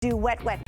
Do wet, wet.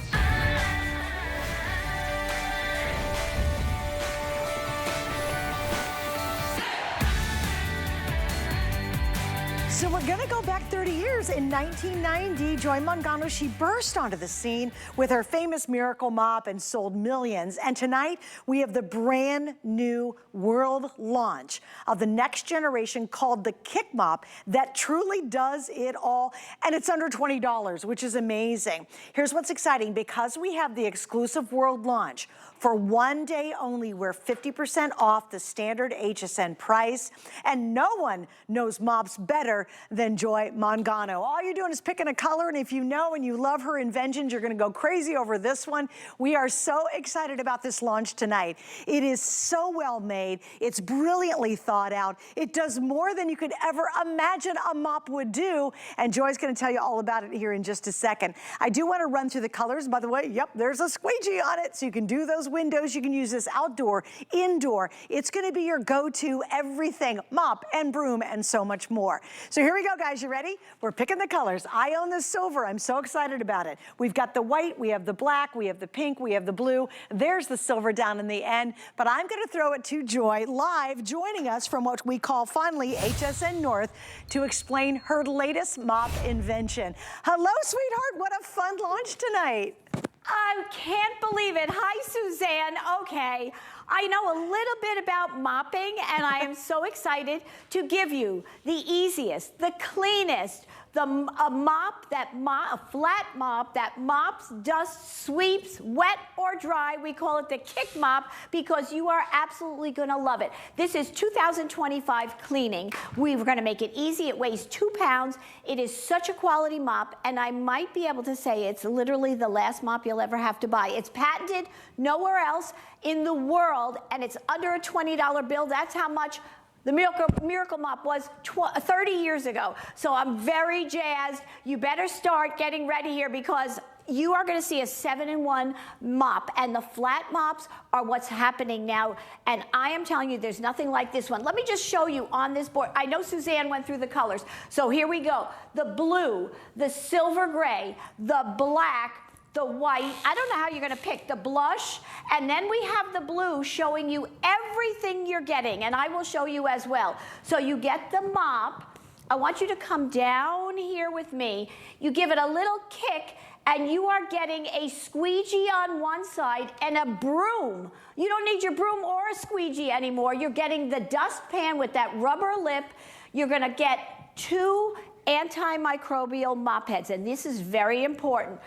So we're gonna go back 30 years. In 1990, Joy Mangano, she burst onto the scene with her famous Miracle Mop and sold millions. And tonight, we have the brand new world launch of the next generation called the Kick Mop that truly does it all. And it's under $20, which is amazing. Here's what's exciting. Because we have the exclusive world launch, for one day only, we're 50% off the standard HSN price. And no one knows mops better than Joy Mangano. All you're doing is picking a color, and if you know and you love her inventions, you're gonna go crazy over this one. We are so excited about this launch tonight. It is so well made. It's brilliantly thought out. It does more than you could ever imagine a mop would do, and Joy's gonna tell you all about it here in just a second. I do wanna run through the colors. By the way, yep, there's a squeegee on it, so you can do those windows. You can use this outdoor, indoor. It's gonna be your go-to everything, mop and broom and so much more. So here we go, guys, you ready? We're picking the colors. I own the silver, I'm so excited about it. We've got the white, we have the black, we have the pink, we have the blue. There's the silver down in the end, but I'm gonna throw it to Joy live, joining us from what we call fondly HSN North to explain her latest mop invention. Hello, sweetheart, what a fun launch tonight. I can't believe it. Hi, Suzanne. Okay, I know a little bit about mopping, and I am so excited to give you the easiest, the cleanest, a flat mop that mops, dusts, sweeps, wet or dry. We call it the Kick Mop because you are absolutely gonna love it. This is 2025 cleaning. We're gonna make it easy. It weighs 2 pounds. It is such a quality mop, and I might be able to say it's literally the last mop you'll ever have to buy. It's patented nowhere else in the world, and it's under a $20 bill. That's how much the Miracle Mop was 30 years ago. So I'm very jazzed. You better start getting ready here because you are gonna see a 7-in-1 mop, and the flat mops are what's happening now. And I am telling you, there's nothing like this one. Let me just show you on this board. I know Suzanne went through the colors. So here we go. The blue, the silver gray, the black, the white, I don't know how you're gonna pick, the blush, and then we have the blue showing you everything you're getting, and I will show you as well. So you get the mop. I want you to come down here with me. You give it a little kick, and you are getting a squeegee on one side and a broom. You don't need your broom or a squeegee anymore. You're getting the dustpan with that rubber lip. You're gonna get 2 antimicrobial mop heads, and this is very important.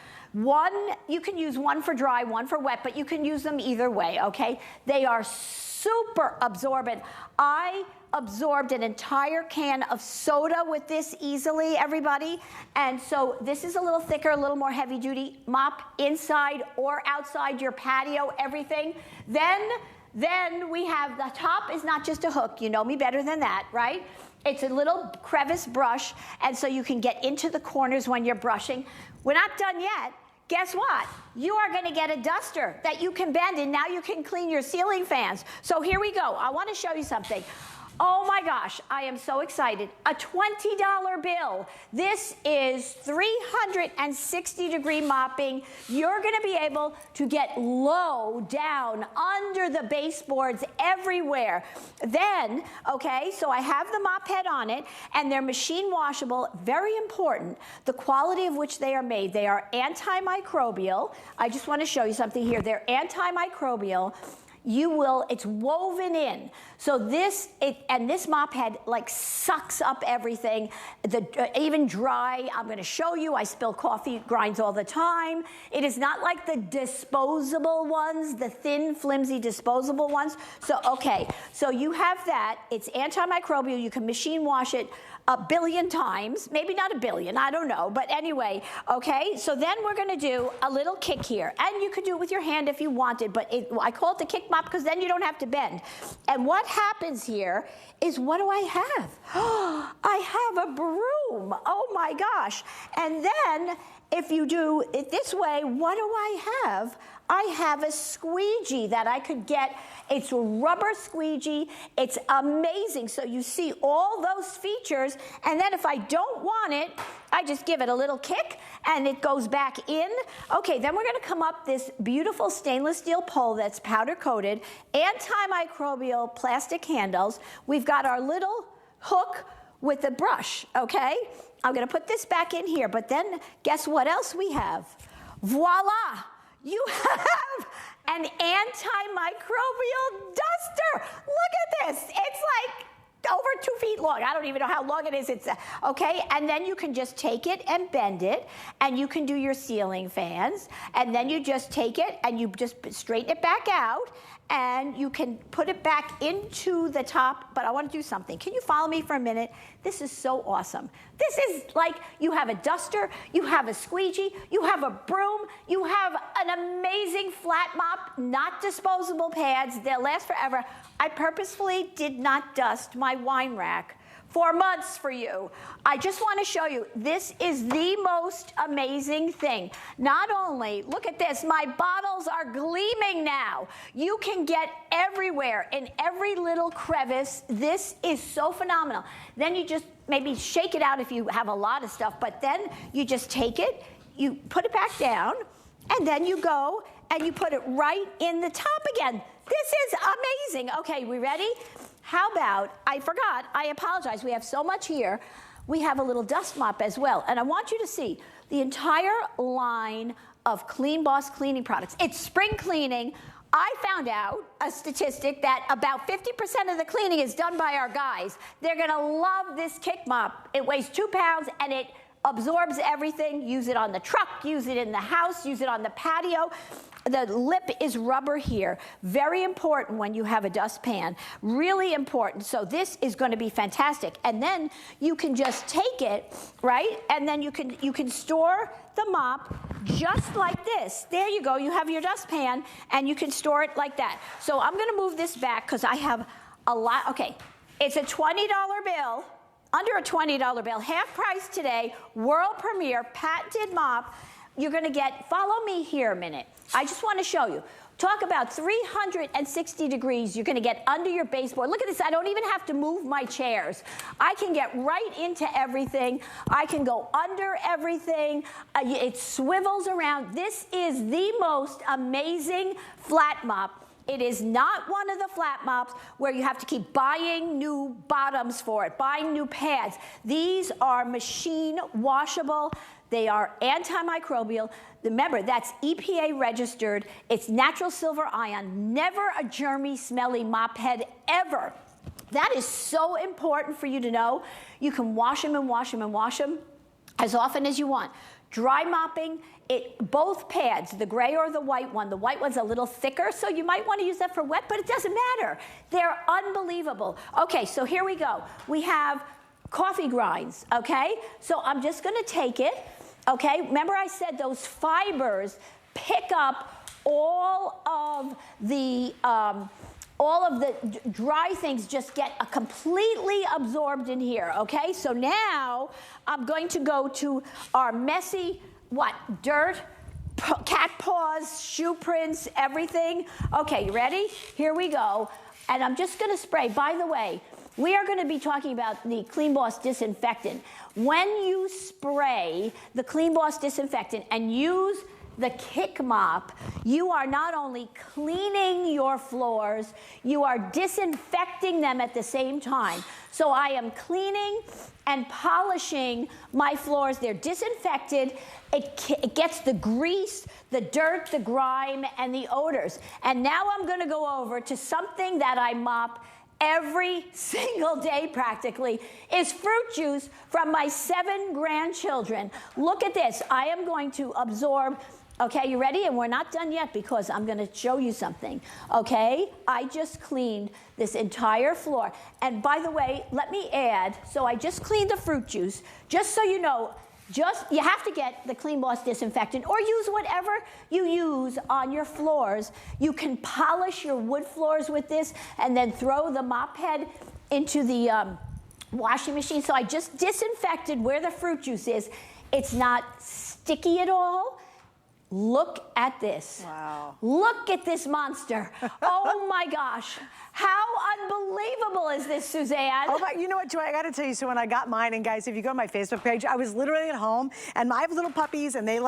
You can use one for dry, one for wet, but you can use them either way, okay? They are super absorbent. I absorbed an entire can of soda with this easily, everybody. And so this is a little thicker, a little more heavy duty mop inside or outside your patio, everything. Then we have the top is not just a hook. You know me better than that, right? It's a little crevice brush, and so you can get into the corners when you're brushing. We're not done yet. Guess what? You are gonna get a duster that you can bend, and now you can clean your ceiling fans. So here we go. I wanna show you something. Oh my gosh, I am so excited. A $20 bill. This is 360-degree mopping. You're gonna be able to get low down under the baseboards everywhere. Then, okay, so I have the mop head on it, and they're machine washable. Very important, the quality of which they are made. They are antimicrobial. I just wanna show you something here. They're antimicrobial. It's woven in. So this mop head like sucks up everything, even dry. I'm gonna show you, I spill coffee grinds all the time. It is not like the disposable ones, the thin, flimsy disposable ones. So, okay, so you have that. It's antimicrobial, you can machine wash it 1 billion times, maybe not 1 billion, I don't know, but anyway, okay? So then we're gonna do a little kick here, and you could do it with your hand if you wanted, but I call it the Kick Mop because then you don't have to bend. And what happens here is, what do I have? I have a broom, oh my gosh. And then if you do it this way, what do I have? I have a squeegee that I could get. It's a rubber squeegee. It's amazing. So you see all those features, and then if I don't want it, I just give it a little kick and it goes back in. Okay, then we're gonna come up this beautiful stainless steel pole that's powder coated, antimicrobial plastic handles. We've got our little hook with the brush, okay? I'm gonna put this back in here, but then guess what else we have? Voila! You have an antimicrobial duster. Look at this. It's like over 2 feet long. I don't even know how long it is. It's okay. And then you can just take it and bend it, and you can do your ceiling fans. And then you just take it and you just straighten it back out, and you can put it back into the top. But I want to do something. Can you follow me for a minute? This is so awesome. This is like you have a duster, you have a squeegee, you have a broom, you have an amazing flat mop, not disposable pads. They'll last forever. I purposefully did not dust my wine rack for months for you. I just want to show you, this is the most amazing thing. Not only, look at this, my bottles are gleaming now. You can get everywhere, in every little crevice. This is so phenomenal. Then you just maybe shake it out if you have a lot of stuff, but then you just take it, you put it back down, and then you go and you put it right in the top again. This is amazing. Okay, we ready? How about, I forgot, I apologize, we have so much here. We have a little dust mop as well. And I want you to see the entire line of CleanBoss cleaning products. It's spring cleaning. I found out a statistic that about 50% of the cleaning is done by our guys. They're gonna love this kick mop. It weighs 2 pounds and it absorbs everything. Use it on the truck, use it in the house, use it on the patio. The lip is rubber here. Very important when you have a dustpan. Really important. So this is going to be fantastic. And then you can just take it, right? And then you can store the mop just like this. There you go. You have your dustpan and you can store it like that. So I'm going to move this back because I have a lot. Okay, it's a $20 bill. Under a $20 bill, half price today, world premiere, patented mop. You're gonna get, follow me here a minute. I just wanna show you. Talk about 360 degrees, you're gonna get under your baseboard. Look at this, I don't even have to move my chairs. I can get right into everything. I can go under everything. It swivels around. This is the most amazing flat mop. It is not one of the flat mops where you have to keep buying new bottoms for it, buying new pads. These are machine washable. They are antimicrobial. Remember, that's EPA registered. It's natural silver ion, never a germy, smelly mop head ever. That is so important for you to know. You can wash them and wash them and wash them as often as you want. Dry mopping, both pads, the gray or the white one. The white one's a little thicker, so you might want to use that for wet, but it doesn't matter. They're unbelievable. Okay, so here we go. We have coffee grinds, okay? So I'm just going to take it, okay? Remember I said those fibers pick up all of the dry things, just get completely absorbed in here, okay? So now I'm going to go to our messy, dirt, cat paws, shoe prints, everything. Okay, you ready? Here we go. And I'm just gonna spray. By the way, we are gonna be talking about the CleanBoss disinfectant. When you spray the CleanBoss disinfectant and use the kick mop, you are not only cleaning your floors, you are disinfecting them at the same time. So I am cleaning and polishing my floors. They're disinfected. It gets the grease, the dirt, the grime, and the odors. And now I'm gonna go over to something that I mop every single day practically, is fruit juice from my 7 grandchildren. Look at this. I am going to absorb. Okay, you ready? And we're not done yet because I'm going to show you something. Okay, I just cleaned this entire floor. And by the way, let me add, so I just cleaned the fruit juice. Just so you know, you have to get the CleanBoss disinfectant or use whatever you use on your floors. You can polish your wood floors with this and then throw the mop head into the washing machine. So I just disinfected where the fruit juice is. It's not sticky at all. Look at this. Wow. Look at this monster. Oh my gosh. How unbelievable is this, Suzanne? Oh my, you know what, Joy, I gotta tell you, so when I got mine, and guys, if you go to my Facebook page, I was literally at home, and I have little puppies, and they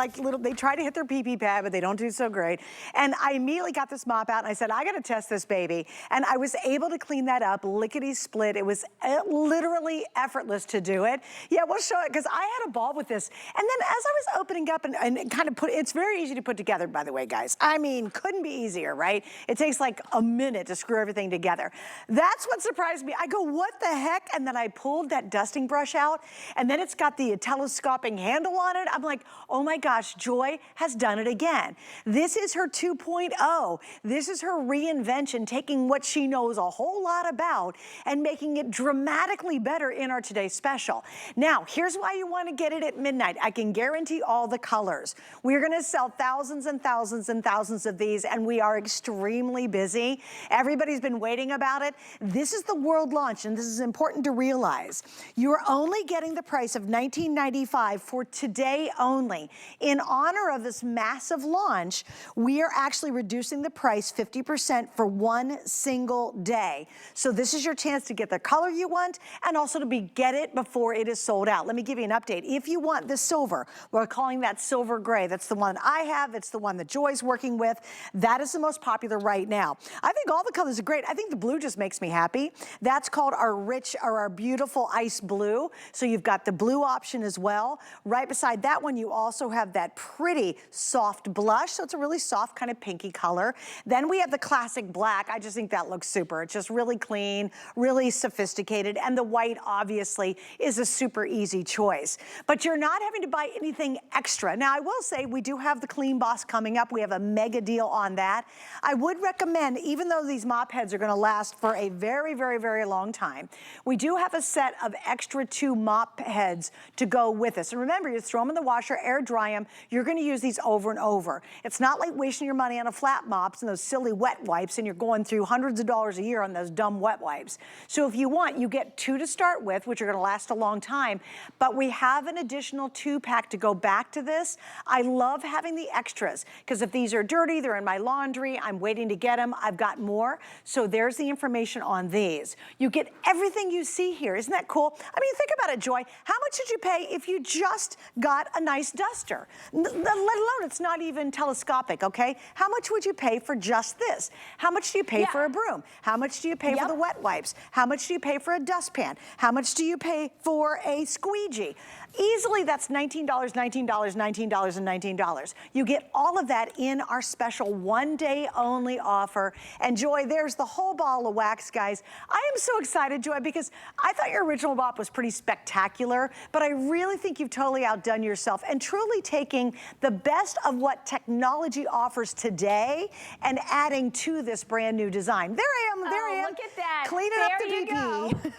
try to hit their pee-pee pad, but they don't do so great. And I immediately got this mop out, and I said, I gotta test this baby. And I was able to clean that up, lickety-split. It was literally effortless to do it. Yeah, we'll show it, because I had a ball with this. And then as I was opening up and kind of it's very easy to put together, by the way, guys. I mean, couldn't be easier, right? It takes like a minute to screw everything together. That's what surprised me. I go, what the heck? And then I pulled that dusting brush out, and then it's got the telescoping handle on it. I'm like, oh my gosh, Joy has done it again. This is her 2.0. This is her reinvention, taking what she knows a whole lot about and making it dramatically better in our Today Special. Now, here's why you want to get it at midnight. I can guarantee all the colors. We're going to sell thousands and thousands and thousands of these, and we are extremely busy. Everybody's been waiting about it. This is the world launch, and this is important to realize. You're only getting the price of $19.95 for today only. In honor of this massive launch, we are actually reducing the price 50% for one single day. So this is your chance to get the color you want and also to get it before it is sold out. Let me give you an update. If you want the silver, we're calling that silver gray. That's the one I have. It's the one that Joy's working with. That is the most popular right now. I think all the colors are great. I think the blue just makes me happy. That's called our rich or our beautiful ice blue. So you've got the blue option as well. Right beside that one, you also have that pretty soft blush. So it's a really soft kind of pinky color. Then we have the classic black. I just think that looks super. It's just really clean, really sophisticated. And the white obviously is a super easy choice. But you're not having to buy anything extra. Now I will say we do have the CleanBoss coming up. We have a mega deal on that. I would recommend, even though these mop heads are going to last for a very, very, very long time, we do have a set of extra 2 mop heads to go with us. And remember, you throw them in the washer, air dry them. You're going to use these over and over. It's not like wasting your money on a flat mops and those silly wet wipes, and you're going through hundreds of dollars a year on those dumb wet wipes. So if you want, you get 2 to start with, which are going to last a long time. But we have an additional 2-pack to go back to this. I love having the extras, because if these are dirty, they're in my laundry, I'm waiting to get them, I've got more. So there's the information on these. You get everything you see here. Isn't that cool? I mean, think about it, Joy. How much did you pay if you just got a nice duster? Let alone it's not even telescopic, okay? How much would you pay for just this? How much do you pay for a broom? How much do you pay for the wet wipes? How much do you pay for a dustpan? How much do you pay for a squeegee? Easily that's $19, $19, $19, and $19. You get all of that in our special one-day only offer. And Joy, there's the whole ball of wax, guys. I am so excited, Joy, because I thought your original mop was pretty spectacular, but I really think you've totally outdone yourself and truly taking the best of what technology offers today and adding to this brand new design. There I am, there I am. Look at that. Cleaning up the PP.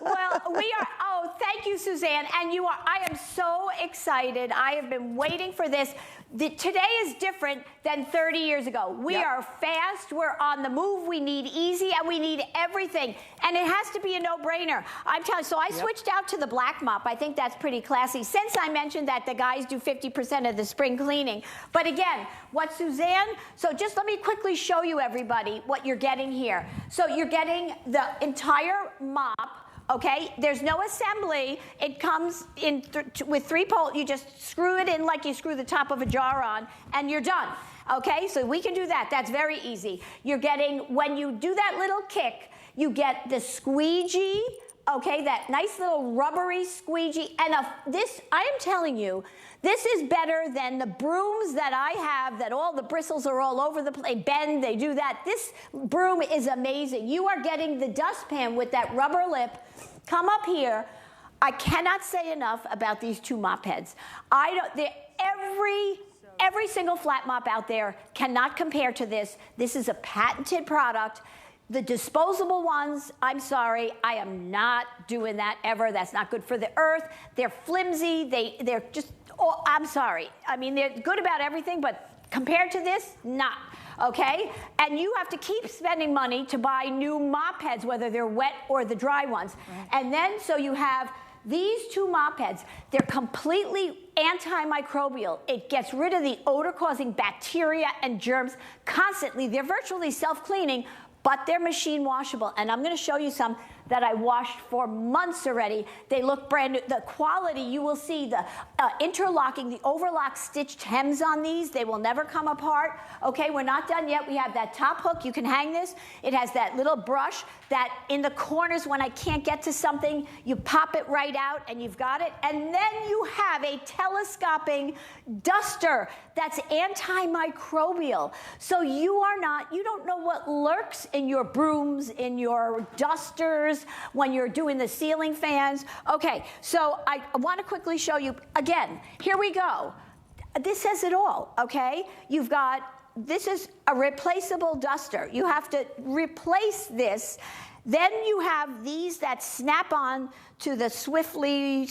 Well, we are, thank you, Suzanne. And you are, I am so excited. I have been waiting for this. Today is different than 30 years ago. We are fast, we're on the move, we need easy, and we need everything. And it has to be a no-brainer. I'm telling you, so I switched out to the black mop. I think that's pretty classy, since I mentioned that the guys do 50% of the spring cleaning. But again, what Suzanne, so just let me quickly show you, everybody, what you're getting here. So you're getting the entire mop. Okay, there's no assembly. It comes in with 3 poles. You just screw it in like you screw the top of a jar on, and you're done. Okay, so we can do that. That's very easy. You're getting, when you do that little kick, you get the squeegee, okay, that nice little rubbery squeegee. And this, I am telling you, this is better than the brooms that I have, that all the bristles are all over the place. They bend, they do that. This broom is amazing. You are getting the dustpan with that rubber lip. Come up here. I cannot say enough about these 2 mop heads. Every single flat mop out there cannot compare to this. This is a patented product. The disposable ones, I'm sorry, I am not doing that ever. That's not good for the earth. They're flimsy. They're just, I'm sorry. I mean, they're good about everything, but compared to this, not. Okay? And you have to keep spending money to buy new mop heads, whether they're wet or the dry ones. And then, so you have these two mop heads, they're completely antimicrobial. It gets rid of the odor-causing bacteria and germs constantly. They're virtually self-cleaning, but they're machine washable. And I'm gonna show you some that I washed for months already. They look brand new. The quality, you will see the interlocking, the overlock stitched hems on these. They will never come apart. Okay, we're not done yet. We have that top hook. You can hang this. It has that little brush that in the corners, when I can't get to something, you pop it right out and you've got it. And then you have a telescoping duster that's antimicrobial. So you don't know what lurks in your brooms, in your dusters, when you're doing the ceiling fans. Okay, so I want to quickly show you, again, here we go. This says it all, okay? You've got, this is a replaceable duster. You have to replace this. Then you have these that snap on to the swiftly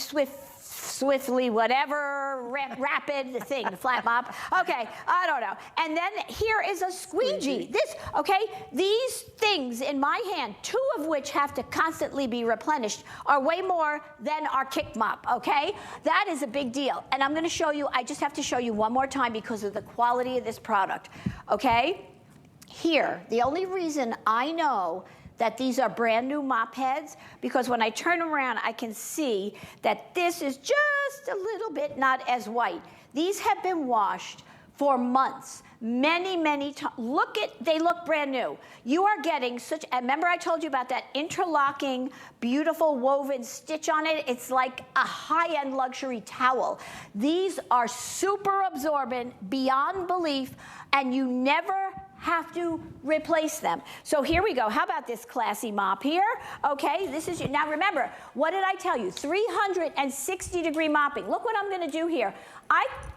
whatever rapid thing, the flat mop. Okay, I don't know. And then here is a squeegee. This, okay, these things in my hand, two of which have to constantly be replenished, are way more than our kick mop, okay? That is a big deal. And I'm gonna show you, I just have to show you one more time because of the quality of this product, okay? Here, the only reason I know that these are brand new mop heads, because when I turn them around, I can see that this is just a little bit not as white. These have been washed for months, many times. They look brand new. You are getting such, remember I told you about that interlocking, beautiful woven stitch on it? It's like a high-end luxury towel. These are super absorbent, beyond belief, and you never have to replace them. So here we go. How about this classy mop here? Okay, this is, now remember, what did I tell you? 360-degree mopping. Look what I'm gonna do here.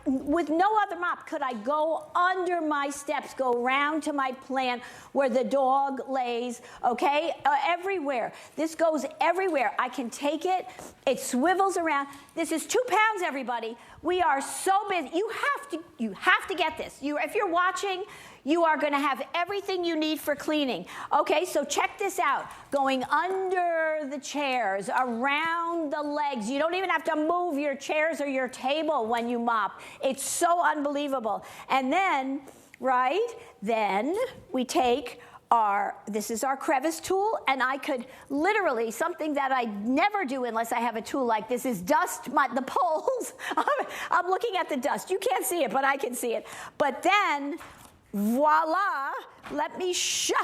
With no other mop could I go under my steps, go around to my plant where the dog lays, okay? Everywhere. This goes everywhere. I can take it, it swivels around. This is 2 pounds, everybody. We are so busy. You have to get this. If you're watching, you are gonna have everything you need for cleaning. Okay, so check this out. Going under the chairs, around the legs. You don't even have to move your chairs or your table when you mop. It's so unbelievable. And then, then we take this is our crevice tool, and I could literally, something that I never do unless I have a tool like this, is dust the poles. I'm looking at the dust. You can't see it, but I can see it. But then, voila, let me show.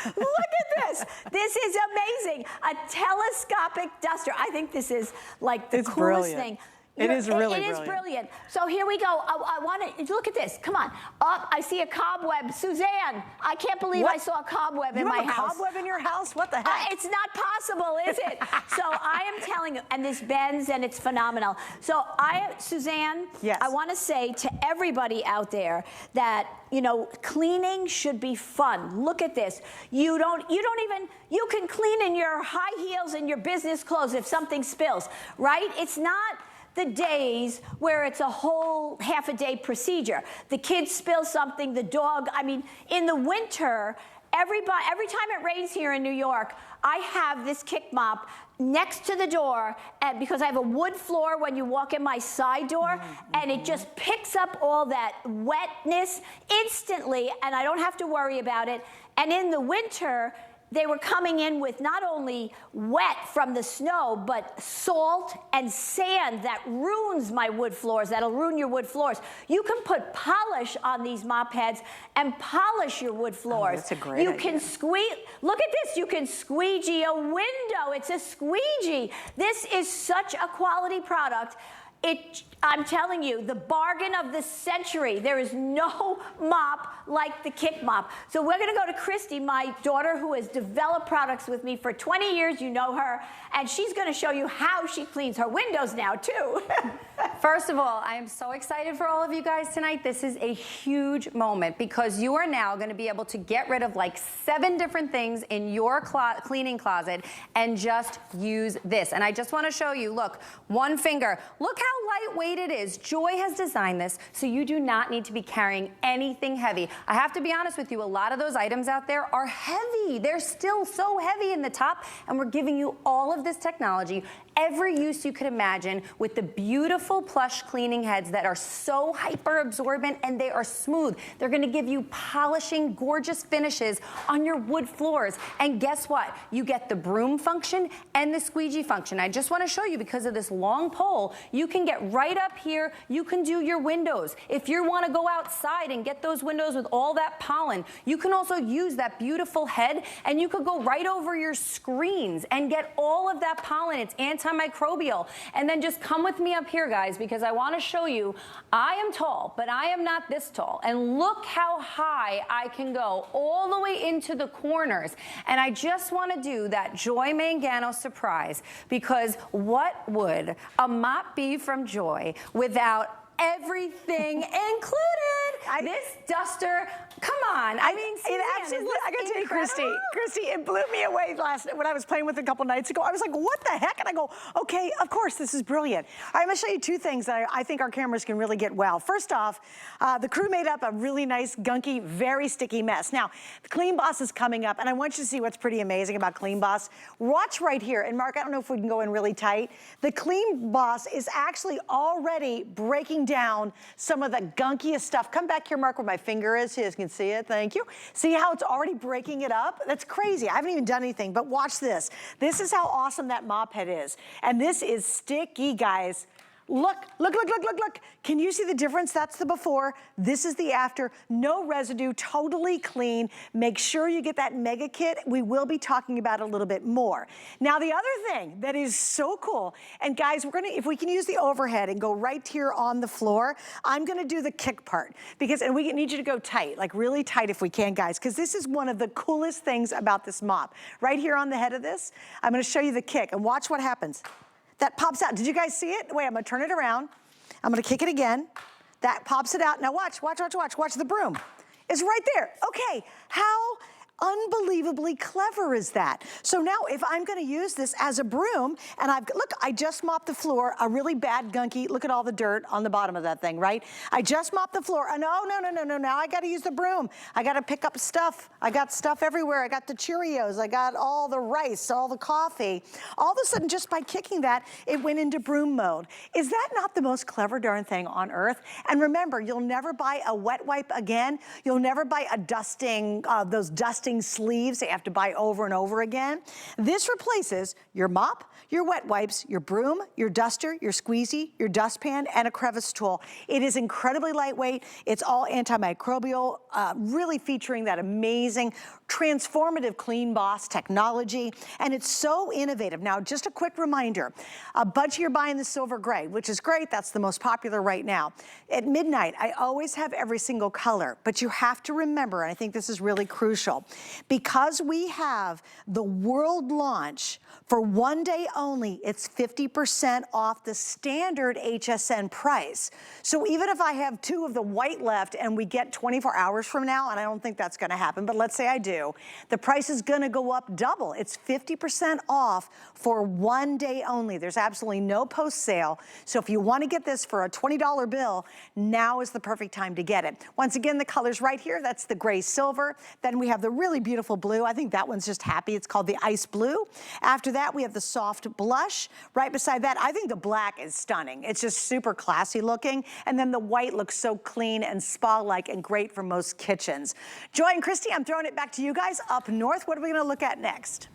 Look at this. This is amazing. A telescopic duster. I think this is like the coolest thing. It is really brilliant. It is brilliant. So here we go. I want to look at this. Come on. Up, I see a cobweb. Suzanne, I can't believe I saw a cobweb in my house. You have a cobweb in your house? What the heck? It's not possible, is it? So I am telling you, and this bends, and it's phenomenal. So Suzanne, yes. I want to say to everybody out there that, you know, cleaning should be fun. Look at this. You can clean in your high heels and your business clothes if something spills, right? It's not the days where it's a whole half-a-day procedure. The kids spill something, the dog, I mean, in the winter, every time it rains here in New York, I have this kick mop next to the door, and because I have a wood floor when you walk in my side door, and it just picks up all that wetness instantly, and I don't have to worry about it. And in the winter, they were coming in with not only wet from the snow, but salt and sand that ruins my wood floors, that'll ruin your wood floors. You can put polish on these mop heads and polish your wood floors. Oh, that's a great idea. You can look at this, you can squeegee a window. It's a squeegee. This is such a quality product. I'm telling you, the bargain of the century. There is no mop like the kick mop. So we're gonna go to Christy, my daughter, who has developed products with me for 20 years, you know her, and she's gonna show you how she cleans her windows now, too. First of all, I am so excited for all of you guys tonight. This is a huge moment because you are now gonna be able to get rid of like 7 different things in your cleaning closet and just use this. And I just wanna show you, look, one finger. Look how how lightweight it is. Joy has designed this so you do not need to be carrying anything heavy. I have to be honest with you, a lot of those items out there are heavy. They're still so heavy in the top, and we're giving you all of this technology, every use you could imagine, with the beautiful plush cleaning heads that are so hyper absorbent and they are smooth. They're gonna give you polishing, gorgeous finishes on your wood floors. And guess what? You get the broom function and the squeegee function. I just wanna show you, because of this long pole, you can get right up here, you can do your windows. If you wanna go outside and get those windows with all that pollen, you can also use that beautiful head, and you could go right over your screens and get all of that pollen. It's antimicrobial. And then just come with me up here, guys, because I want to show you, I am tall, but I am not this tall. And look how high I can go, all the way into the corners. And I just want to do that Joy Mangano surprise, because what would a mop be from Joy without everything included? This duster, come on. I mean, Suzanne, I gotta tell you, Christy, it blew me away last night when I was playing with it a couple nights ago. I was like, what the heck? And I go, okay, of course, this is brilliant. I'm gonna show you two things that I think our cameras can really get well. First off, the crew made up a really nice, gunky, very sticky mess. Now, the CleanBoss is coming up, and I want you to see what's pretty amazing about CleanBoss. Watch right here, and Mark, I don't know if we can go in really tight. The CleanBoss is actually already breaking down some of the gunkiest stuff. Come back here, Mark, where my finger is, so you guys can see it. Thank you. See how it's already breaking it up? That's crazy. I haven't even done anything, but watch this. This is how awesome that mop head is. And this is sticky, guys. Look, look, look, look, look, look. Can you see the difference? That's the before. This is the after. No residue, totally clean. Make sure you get that mega kit. We will be talking about it a little bit more. Now, the other thing that is so cool, and guys, we're gonna, if we can use the overhead and go right here on the floor, I'm gonna do the kick part, because, and we need you to go tight, like really tight if we can, guys, because this is one of the coolest things about this mop. Right here on the head of this, I'm gonna show you the kick, and watch what happens. That pops out. Did you guys see it? Wait, I'm gonna turn it around. I'm gonna kick it again. That pops it out. Now watch, watch, watch, watch. Watch the broom. It's right there. Okay, how unbelievably clever is that? So now if I'm gonna use this as a broom, and look, I just mopped the floor, a really bad gunky, look at all the dirt on the bottom of that thing, right? I just mopped the floor, and oh, no, now I gotta use the broom. I gotta pick up stuff. I got stuff everywhere. I got the Cheerios, I got all the rice, all the coffee. All of a sudden, just by kicking that, it went into broom mode. Is that not the most clever darn thing on earth? And remember, you'll never buy a wet wipe again. You'll never buy a dusting, those dusting sleeves that you have to buy over and over again. This replaces your mop, your wet wipes, your broom, your duster, your squeezy, your dustpan, and a crevice tool. It is incredibly lightweight. It's all antimicrobial, really featuring that amazing transformative CleanBoss technology, and it's so innovative. Now, just a quick reminder, a bunch of you are buying the silver gray, which is great. That's the most popular right now. At midnight, I always have every single color, but you have to remember, and I think this is really crucial, because we have the world launch for one day only, it's 50% off the standard HSN price. So even if I have two of the white left and we get 24 hours from now, and I don't think that's gonna happen, but let's say I do, the price is gonna go up double. It's 50% off for one day only. There's absolutely no post sale. So if you wanna get this for a $20 bill, now is the perfect time to get it. Once again, the colors right here, that's the gray silver. Then we have the really beautiful blue. I think that one's just happy. It's called the ice blue. After that, we have the soft blush. Right beside that, I think the black is stunning. It's just super classy looking. And then the white looks so clean and spa-like and great for most kitchens. Joy and Christy, I'm throwing it back to you guys up north. What are we gonna look at next?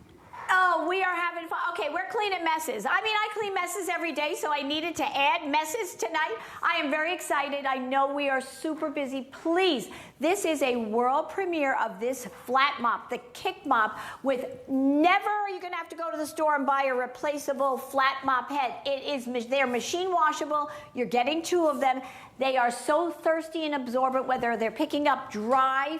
Oh, we are having fun. Okay, we're cleaning messes. I mean, I clean messes every day, so I needed to add messes tonight. I am very excited. I know we are super busy. Please, this is a world premiere of this flat mop, the kick mop, with never are you gonna have to go to the store and buy a replaceable flat mop head. They're machine washable. You're getting two of them. They are so thirsty and absorbent, whether they're picking up dry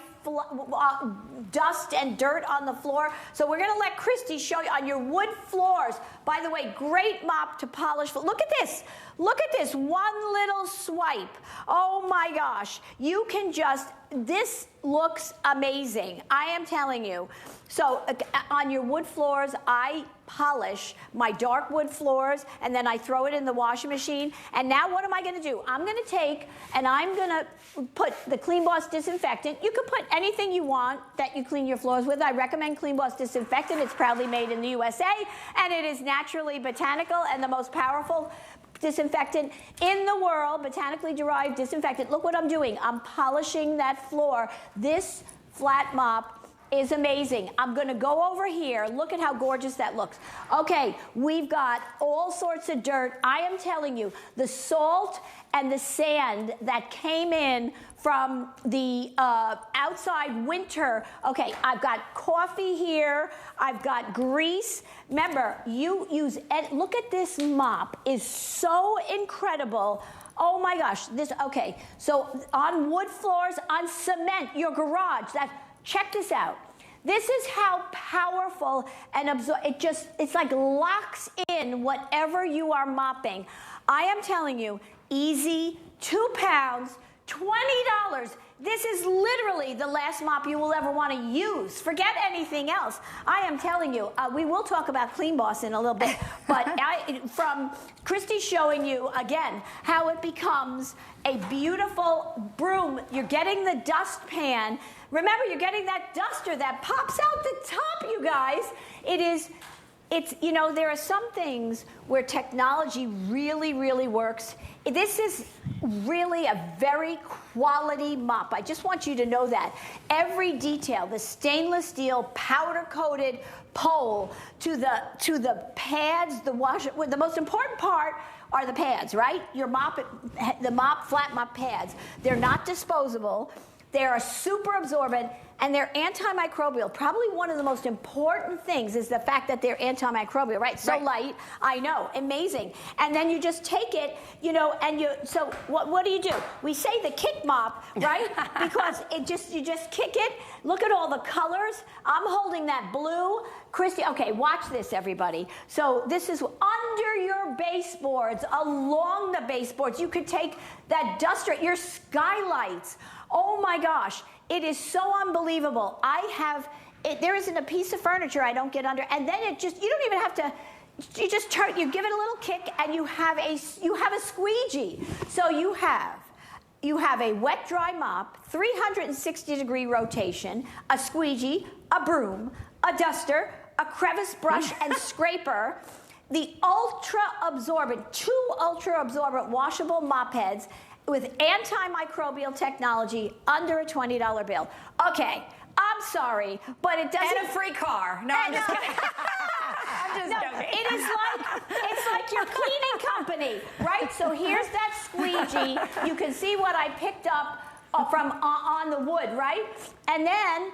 dust and dirt on the floor. So we're gonna let Christy show you on your wood floors. By the way, great mop to polish. Look at this. Look at this, one little swipe. Oh my gosh, you can just, this looks amazing. I am telling you. So on your wood floors, I polish my dark wood floors and then I throw it in the washing machine. And now what am I gonna do? I'm gonna take and I'm gonna put the CleanBoss disinfectant. You can put anything you want that you clean your floors with. I recommend CleanBoss disinfectant. It's proudly made in the USA and it is naturally botanical and the most powerful disinfectant in the world, botanically derived disinfectant. Look what I'm doing. I'm polishing that floor. This flat mop is amazing. I'm gonna go over here. Look at how gorgeous that looks. Okay, we've got all sorts of dirt. I am telling you, the salt and the sand that came in from the outside winter. Okay, I've got coffee here. I've got grease. Remember, you use, look at this mop, is so incredible. Oh my gosh, this, okay. So on wood floors, on cement, your garage, check this out. This is how powerful and it's like locks in whatever you are mopping. I am telling you, easy, 2 pounds, $20. This is literally the last mop you will ever want to use. Forget anything else. I am telling you, we will talk about CleanBoss in a little bit, but from Christy showing you again how it becomes a beautiful broom. You're getting the dustpan. Remember, you're getting that duster that pops out the top, you guys. It's, you know, there are some things where technology really, really works. This is really a very quality mop. I just want you to know that. Every detail, the stainless steel powder-coated pole to the pads, the washer, well, the most important part are the pads, right? Your mop, flat mop pads. They're not disposable. They are super absorbent and they're antimicrobial. Probably one of the most important things is the fact that they're antimicrobial, right? So light, I know, amazing. And then you just take it, you know, and so what do? We say the kick mop, right? Because you just kick it. Look at all the colors. I'm holding that blue. Christy, okay, watch this, everybody. So this is under your baseboards, along the baseboards. You could take that duster, your skylights. Oh my gosh, it is so unbelievable. There isn't a piece of furniture I don't get under, and then you don't even have to, you just turn, you give it a little kick, and you have a squeegee. So you have a wet dry mop, 360-degree rotation, a squeegee, a broom, a duster, a crevice brush and scraper, the two ultra-absorbent washable mop heads with antimicrobial technology under a $20 bill. Okay, I'm sorry, but it doesn't... And a free car. No, I'm just kidding. I'm just joking. It's like your cleaning company, right? So here's that squeegee. You can see what I picked up from on the wood, right? And then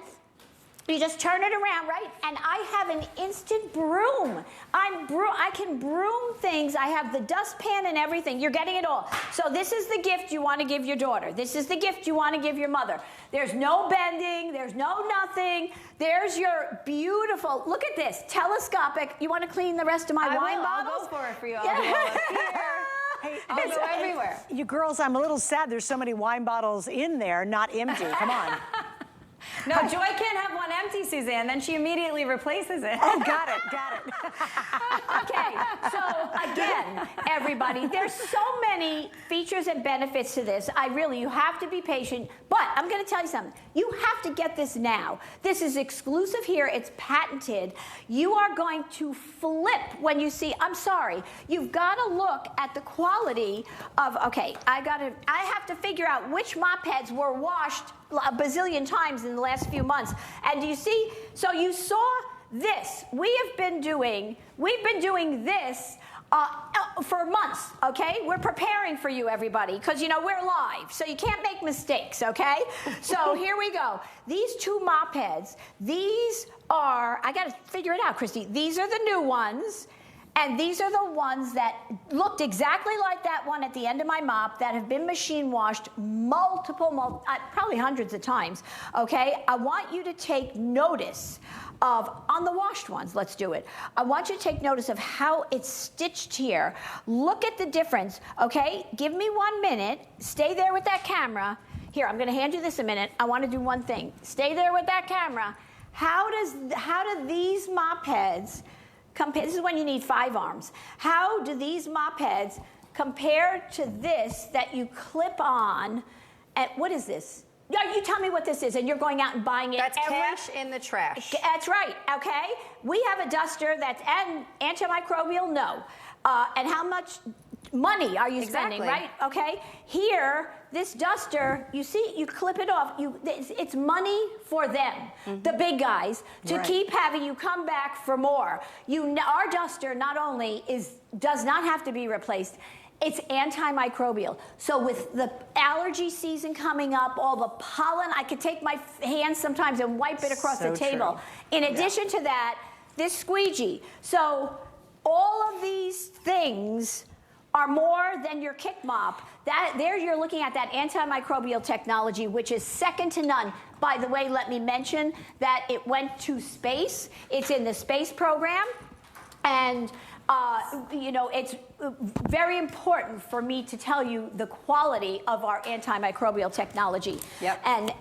you just turn it around, right? And I have an instant broom. I can broom things. I have the dustpan and everything. You're getting it all. So this is the gift you want to give your daughter. This is the gift you want to give your mother. There's no bending. There's no nothing. There's your beautiful, look at this, telescopic. You want to clean the rest of my wine bottles? I'll go for it for you. I'll go here. Hey, I'll go everywhere. You girls, I'm a little sad there's so many wine bottles in there, not empty. Come on. No, Joy can't have one empty, Suzanne. Then she immediately replaces it. Oh, got it. Okay, so again, everybody, there's so many features and benefits to this. You have to be patient, but I'm going to tell you something. You have to get this now. This is exclusive here. It's patented. You are going to flip when you see, I'm sorry, you've got to look at the quality of, okay, I have to figure out which mop heads were washed a bazillion times in the last few months. And do you see? So you saw this. We've been doing this for months, okay? We're preparing for you, everybody, because, you know, we're live, so you can't make mistakes, okay? So here we go. These two mop heads, these are, I got to figure it out, Christy. These are the new ones. And these are the ones that looked exactly like that one at the end of my mop that have been machine washed multiple, probably hundreds of times, okay? I want you to take notice of, on the washed ones, let's do it. I want you to take notice of how it's stitched here. Look at the difference, okay? Give me 1 minute, stay there with that camera. Here, I'm gonna hand you this a minute. I wanna do one thing. Stay there with that camera. How do these mop heads compare? This is when you need 5 arms. How do these mop heads compare to this that you clip on? And what is this? You tell me what this is, and you're going out and buying it. That's cash in the trash. That's right, okay? We have a duster that's antimicrobial, no. And how much money are you spending, right? Okay, here, this duster, you see, you clip it off. It's money for them, the big guys, to keep having you come back for more. Our duster not only does not have to be replaced, it's antimicrobial. So with the allergy season coming up, all the pollen, I could take my hands sometimes and wipe it across the table. In addition to that, this squeegee. So all of these things are more than your kick mop. There you're looking at that antimicrobial technology, which is second to none. By the way, let me mention that it went to space. It's in the space program. And you know, it's very important for me to tell you the quality of our antimicrobial technology. Yep. And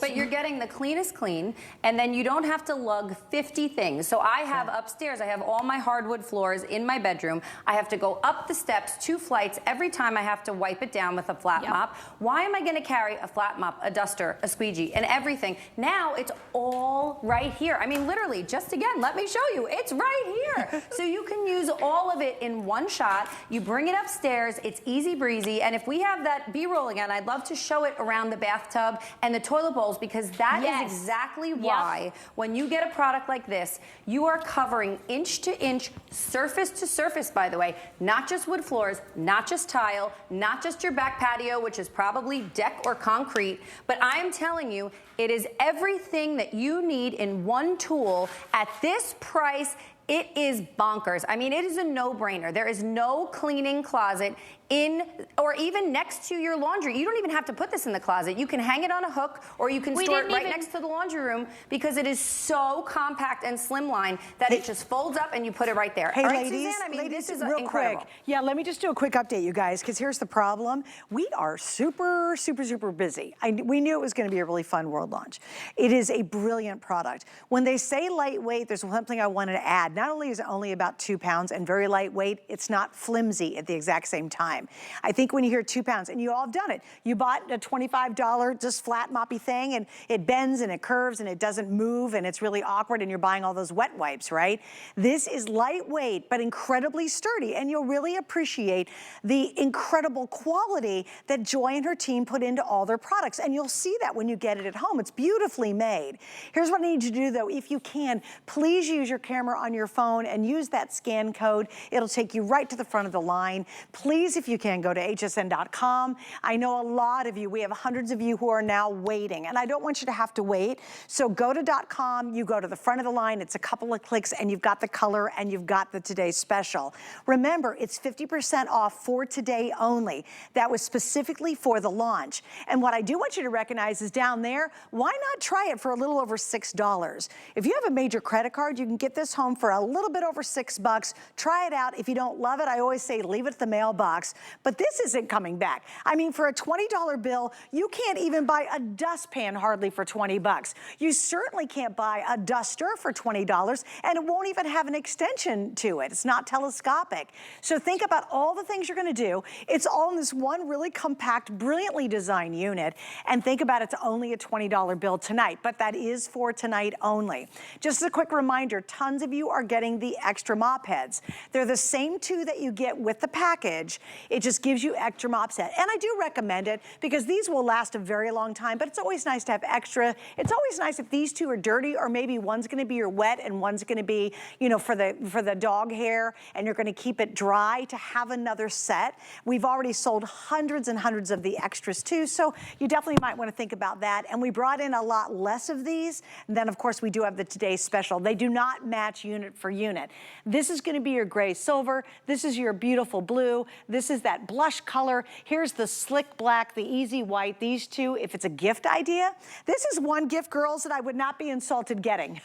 but you're getting the cleanest clean, and then you don't have to lug 50 things. So I have upstairs, I have all my hardwood floors in my bedroom. I have to go up the steps 2 flights every time I have to wipe it down with a flat mop. Why am I going to carry a flat mop, a duster, a squeegee, and everything? Now it's all right here. I mean, literally, just again, let me show you. It's right here. So you can use all of it in one shot. You bring it upstairs, it's easy breezy, and if we have that B-roll again, I'd love to show it around the bathtub and the toilet bowls, because that is exactly why when you get a product like this, you are covering inch to inch, surface to surface, by the way, not just wood floors, not just tile, not just your back patio, which is probably deck or concrete, but I am telling you, it is everything that you need in one tool at this price. It is bonkers. I mean, it is a no-brainer. There is no cleaning closet in or even next to your laundry. You don't even have to put this in the closet. You can hang it on a hook, or you can store it right next to the laundry room, because it is so compact and slimline that it just folds up and you put it right there. Hey, all right, ladies, Suzanne, I mean, this is real incredible. quick. Yeah, let me just do a quick update, you guys, because here's the problem. We are super, super, super busy. We knew it was going to be a really fun world launch. It is a brilliant product. When they say lightweight, there's something I wanted to add. Not only is it only about 2 pounds and very lightweight, it's not flimsy at the exact same time. I think when you hear 2 pounds, and you all have done it, you bought a $25 just flat moppy thing, and it bends and it curves and it doesn't move and it's really awkward, and you're buying all those wet wipes, right? This is lightweight but incredibly sturdy, and you'll really appreciate the incredible quality that Joy and her team put into all their products, and you'll see that when you get it at home. It's beautifully made. Here's what I need you to do, though. If you can, please use your camera on your phone and use that scan code. It'll take you right to the front of the line. Please, if you can, go to hsn.com. I know a lot of you, we have hundreds of you who are now waiting, and I don't want you to have to wait. So go to .com, you go to the front of the line, it's a couple of clicks, and you've got the color and you've got the today's special. Remember, it's 50% off for today only. That was specifically for the launch. And what I do want you to recognize is down there, why not try it for a little over $6? If you have a major credit card, you can get this home for a little bit over $6. Try it out. If you don't love it, I always say leave it at the mailbox. But this isn't coming back. I mean, for a $20 bill, you can't even buy a dustpan hardly for 20 bucks. You certainly can't buy a duster for $20, and it won't even have an extension to it. It's not telescopic. So think about all the things you're gonna do. It's all in this one really compact, brilliantly designed unit, and think about it's only a $20 bill tonight, but that is for tonight only. Just as a quick reminder, tons of you are getting the extra mop heads. They're the same 2 that you get with the package. It just gives you extra mop set. And I do recommend it because these will last a very long time, but it's always nice to have extra. It's always nice if these two are dirty, or maybe one's gonna be your wet and one's gonna be, you know, for the dog hair, and you're gonna keep it dry, to have another set. We've already sold hundreds and hundreds of the extras too, so you definitely might wanna think about that. And we brought in a lot less of these. And then of course we do have the today's special. They do not match unit for unit. This is gonna be your gray silver. This is your beautiful blue. This is that blush color. Here's the slick black, the easy white. These two, if it's a gift idea, this is one gift, girls, that I would not be insulted getting.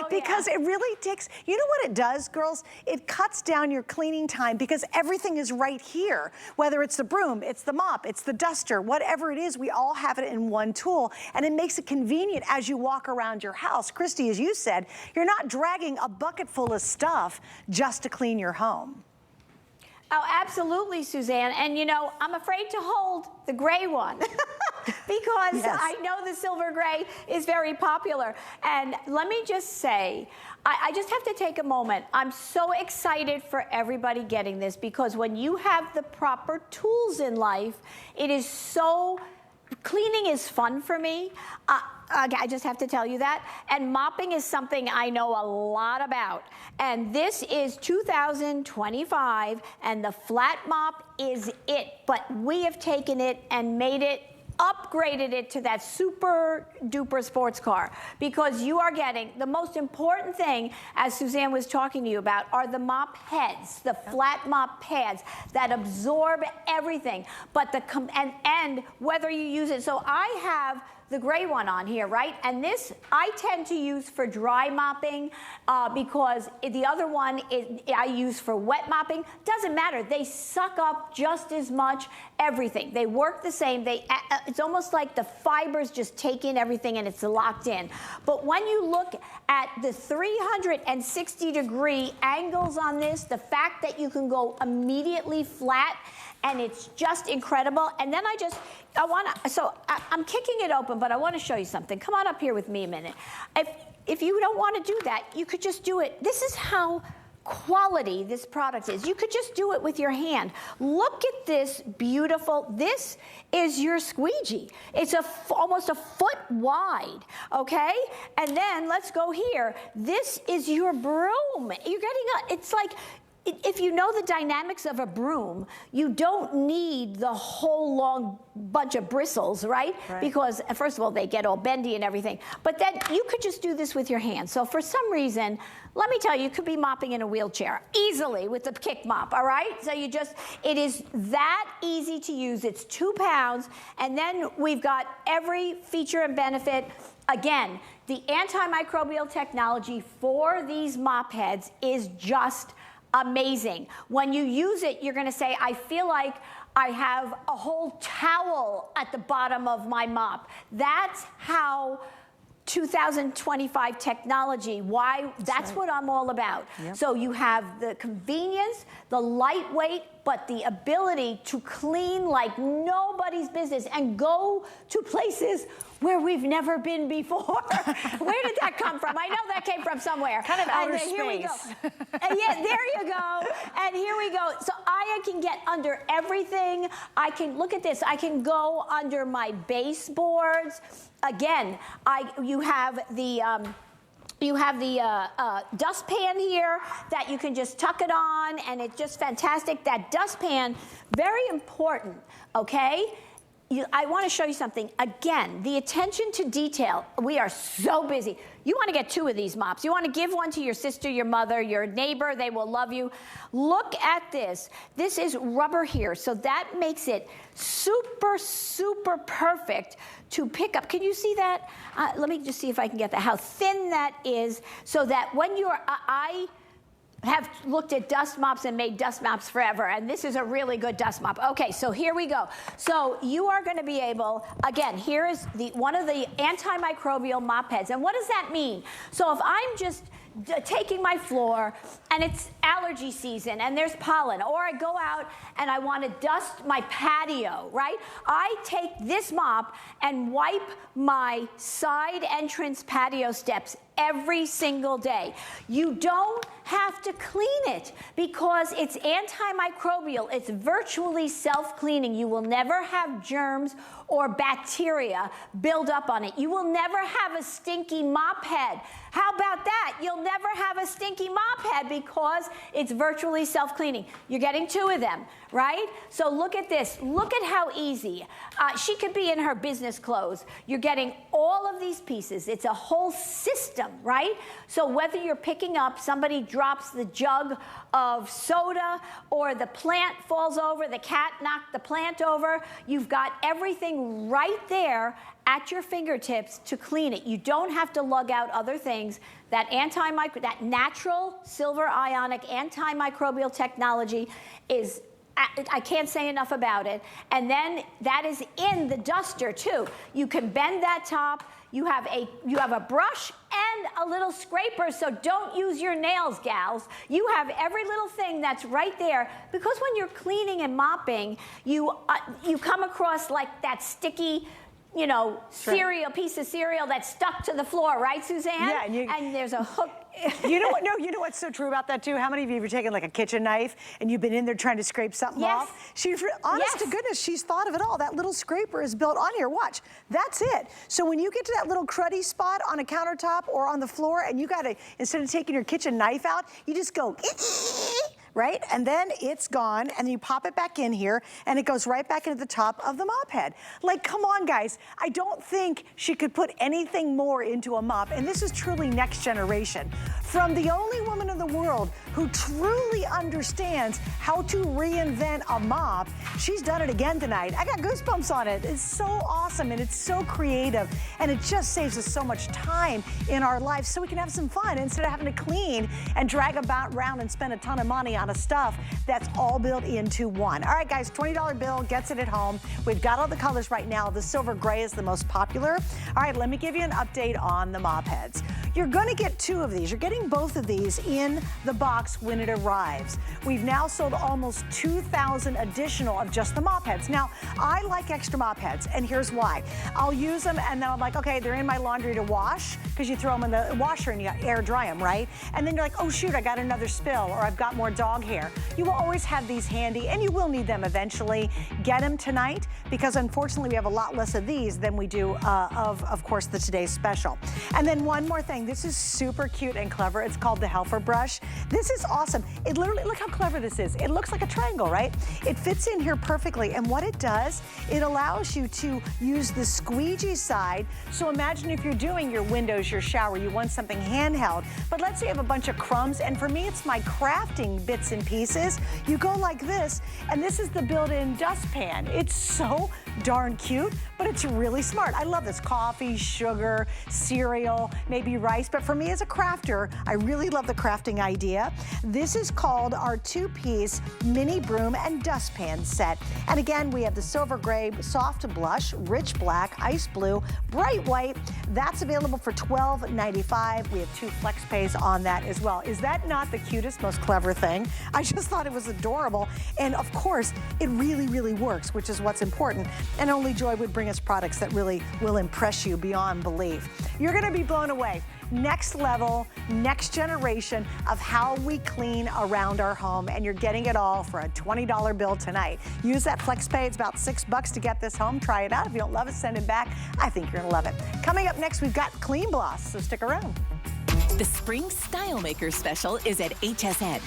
Because it really takes, you know what it does, girls? It cuts down your cleaning time because everything is right here. Whether it's the broom, it's the mop, it's the duster, whatever it is, we all have it in one tool, and it makes it convenient as you walk around your house. Christy, as you said, you're not dragging a bucket full of stuff just to clean your home. Oh, absolutely, Suzanne. And you know, I'm afraid to hold the gray one because I know the silver gray is very popular. And let me just say, I just have to take a moment. I'm so excited for everybody getting this, because when you have the proper tools in life, it is so, cleaning is fun for me. I just have to tell you that. And mopping is something I know a lot about. And this is 2025, and the flat mop is it. But we have taken it and made it, upgraded it to that super duper sports car, because you are getting the most important thing, as Suzanne was talking to you about, are the mop heads, the flat mop pads that absorb everything. But and whether you use it, so I have the gray one on here, right? And this I tend to use for dry mopping because the other one I use for wet mopping. Doesn't matter, they suck up just as much everything. They work the same. It's almost like the fibers just take in everything and it's locked in. But when you look at the 360-degree angles on this, the fact that you can go immediately flat, and it's just incredible. And then I'm kicking it open, but I want to show you something. Come on up here with me a minute. If you don't want to do that, you could just do it. This is how quality this product is. You could just do it with your hand. Look at this beautiful, this is your squeegee. It's almost a foot wide, okay? And then let's go here. This is your broom. You're getting it's like, if you know the dynamics of a broom, you don't need the whole long bunch of bristles, right? Because first of all, they get all bendy and everything. But then you could just do this with your hands. So for some reason, let me tell you, you could be mopping in a wheelchair easily with the kick mop, all right? So it is that easy to use. It's 2 pounds. And then we've got every feature and benefit. Again, the antimicrobial technology for these mop heads is just amazing. When you use it, you're gonna say, I feel like I have a whole towel at the bottom of my mop. That's how 2025 technology, that's what I'm all about. So you have the convenience, the lightweight, but the ability to clean like nobody's business and go to places where we've never been before. Where did that come from? I know that came from somewhere. Kind of outer space. Here we go. Yeah, there you go. And here we go. So I can get under everything. I can, look at this, I can go under my baseboards. Again, you have the dustpan here that you can just tuck it on, and it's just fantastic. That dustpan, very important, okay? I want to show you something. Again, the attention to detail. We are so busy. You want to get 2 of these mops. You want to give one to your sister, your mother, your neighbor. They will love you. Look at this. This is rubber here, so that makes it super, super perfect to pick up. Can you see that? Let me just see if I can get that. How thin that is, so that when you're, I have looked at dust mops and made dust mops forever, and this is a really good dust mop. Okay, so here we go. So you are going to be able, again, here is one of the antimicrobial mop heads. And what does that mean? So if I'm just taking my floor and it's allergy season and there's pollen, or I go out and I want to dust my patio, right? I take this mop and wipe my side entrance patio steps every single day. You don't have to clean it because it's antimicrobial. It's virtually self-cleaning. You will never have germs or bacteria build up on it. You will never have a stinky mop head. How about that? You'll never have a stinky mop head because it's virtually self-cleaning. You're getting 2 of them, right? So look at this. Look at how easy. She could be in her business clothes. You're getting all of these pieces. It's a whole system, right? So whether you're picking up, somebody drops the jug of soda, or the plant falls over, the cat knocked the plant over, you've got everything right there at your fingertips to clean it. You don't have to lug out other things. That natural silver ionic antimicrobial technology is, I can't say enough about it. And then that is in the duster too. You can bend that top. You have a brush and a little scraper, so don't use your nails, gals. You have every little thing that's right there, because when you're cleaning and mopping, you come across like that sticky, you know, cereal, piece of cereal that's stuck to the floor, right, Suzanne? Yeah, and there's a hook. You know what? No, you know what's so true about that too? How many of you have taken like a kitchen knife and you've been in there trying to scrape something off? Honest to goodness, she's thought of it all. That little scraper is built on here. Watch, that's it. So when you get to that little cruddy spot on a countertop or on the floor, and you gotta, instead of taking your kitchen knife out, you just go, right? And then it's gone, and then you pop it back in here, and it goes right back into the top of the mop head. Like, come on, guys. I don't think she could put anything more into a mop, and this is truly next generation. From the only woman in the world who truly understands how to reinvent a mop, she's done it again tonight. I got goosebumps on it. It's so awesome, and it's so creative, and it just saves us so much time in our lives so we can have some fun instead of having to clean and drag about around and spend a ton of money on a stuff that's all built into one. All right, guys, $20 bill gets it at home. We've got all the colors right now. The silver gray is the most popular. All right, let me give you an update on the mop heads. You're gonna get 2 of these. You're getting both of these in the box when it arrives. We've now sold almost 2,000 additional of just the mop heads. Now, I like extra mop heads, and here's why. I'll use them, and then I'm like, okay, they're in my laundry to wash, because you throw them in the washer and you air dry them, right? And then you're like, oh shoot, I got another spill, or I've got more dog hair. You will always have these handy, and you will need them eventually. Get them tonight, because unfortunately we have a lot less of these than we do of course, the today's special. And then one more thing, this is super cute and clever. It's called the Helfer brush. This is awesome. It literally, look how clever this is. It looks like a triangle, right? It fits in here perfectly, and what it does, it allows you to use the squeegee side. So imagine if you're doing your windows, your shower, you want something handheld, but let's say you have a bunch of crumbs, and for me, it's my crafting bits and pieces. You go like this, and this is the built-in dustpan. It's so darn cute, but it's really smart. I love this. Coffee, sugar, cereal, maybe rice, but for me as a crafter, I really love the crafting idea. This is called our 2-piece mini broom and dustpan set. And again, we have the silver gray, soft blush, rich black, ice blue, bright white. That's available for $12.95. We have 2 flex pays on that as well. Is that not the cutest, most clever thing? I just thought it was adorable. And of course, it really, really works, which is what's important. And only Joy would bring us products that really will impress you beyond belief. You're gonna be blown away. Next level, next generation of how we clean around our home, and you're getting it all for a $20 bill tonight. Use that FlexPay. It's about $6 to get this home. Try it out. If you don't love it, send it back. I think you're gonna love it. Coming up next, we've got CleanBoss, so stick around. The Spring Style Maker Special is at HSN.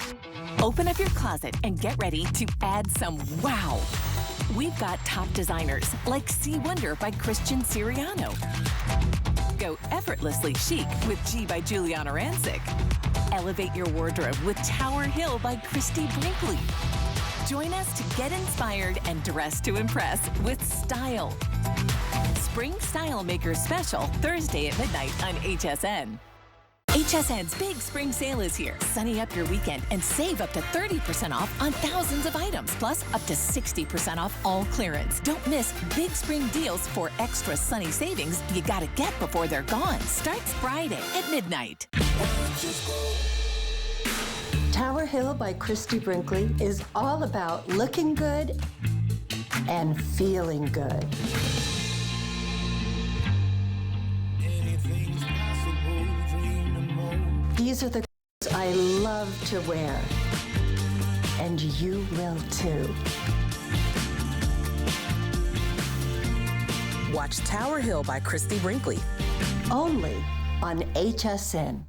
Open up your closet and get ready to add some wow. We've got top designers like Sea Wonder by Christian Siriano. Go effortlessly chic with G by Giuliana Rancic. Elevate your wardrobe with Tower Hill by Christy Brinkley. Join us to get inspired and dress to impress with style. Spring Style Maker Special, Thursday at midnight on HSN. HSN's big spring sale is here. Sunny up your weekend and save up to 30% off on thousands of items, plus up to 60% off all clearance. Don't miss big spring deals for extra sunny savings you gotta get before they're gone. Starts Friday at midnight. Tower Hill by Christy Brinkley is all about looking good and feeling good. Anything's possible, dream These are the clothes I love to wear. And you will too. Watch Tower Hill by Christy Brinkley. Only on HSN.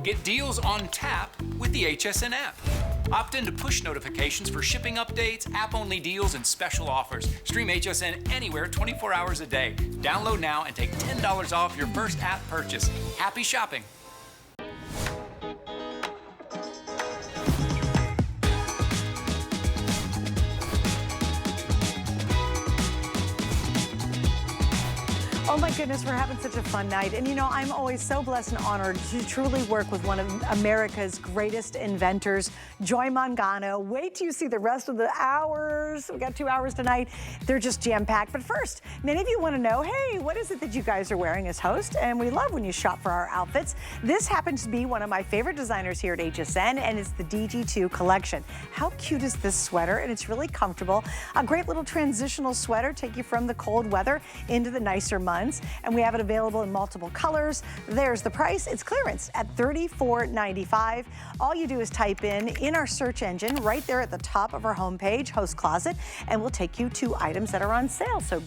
Get deals on tap with the HSN app. Opt in to push notifications for shipping updates, app-only deals, and special offers. Stream HSN anywhere 24 hours a day. Download now and take $10 off your first app purchase. Happy shopping. Oh my goodness, we're having such a fun night. And you know, I'm always so blessed and honored to truly work with one of America's greatest inventors, Joy Mangano. Wait till you see the rest of the hours. We got 2 hours tonight. They're just jam-packed. But first, many of you want to know, hey, what is it that you guys are wearing as host? And we love when you shop for our outfits. This happens to be one of my favorite designers here at HSN, and it's the DG2 collection. How cute is this sweater? And it's really comfortable. A great little transitional sweater, take you from the cold weather into the nicer months. And we have it available in multiple colors. There's the price. It's clearance at $34.95. All you do is type in our search engine right there at the top of our homepage, Host Closet, and we'll take you to items that are on sale. So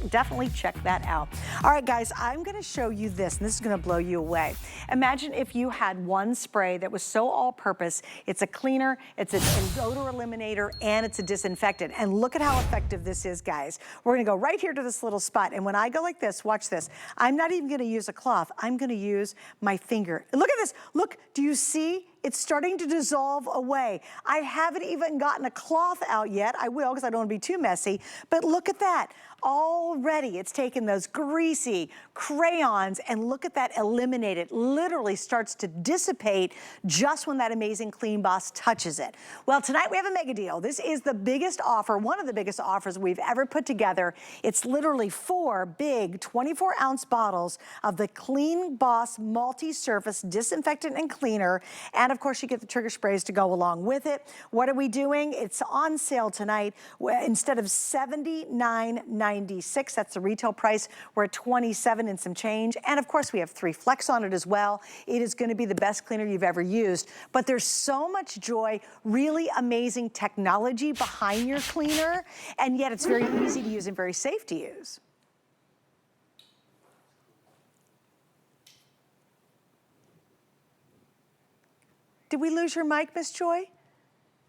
definitely check that out. All right, guys, I'm going to show you this, and this is going to blow you away. Imagine if you had one spray that was so all-purpose. It's a cleaner, it's an odor eliminator, and it's a disinfectant. And look at how effective this is, guys. We're going to go right here to this little spot, and when I go like this, watch this. I'm not even going to use a cloth. I'm going to use my finger. Look at this. Look, do you see? It's starting to dissolve away. I haven't even gotten a cloth out yet. I will, because I don't want to be too messy. But look at that. Already it's taken those greasy crayons, and look at that, eliminate it. Literally starts to dissipate just when that amazing CleanBoss touches it. Well, tonight we have a mega deal. This is the biggest offer, one of the biggest offers we've ever put together. It's literally 4 big 24-ounce bottles of the CleanBoss multi-surface disinfectant and cleaner. And of course, you get the trigger sprays to go along with it. What are we doing? It's on sale tonight. Instead of $79.96, that's the retail price, we're at $27 and some change. And of course, we have 3 flex on it as well. It is going to be the best cleaner you've ever used. But there's so much joy, really amazing technology behind your cleaner, and yet it's very easy to use and very safe to use. Did we lose your mic, Miss Joy?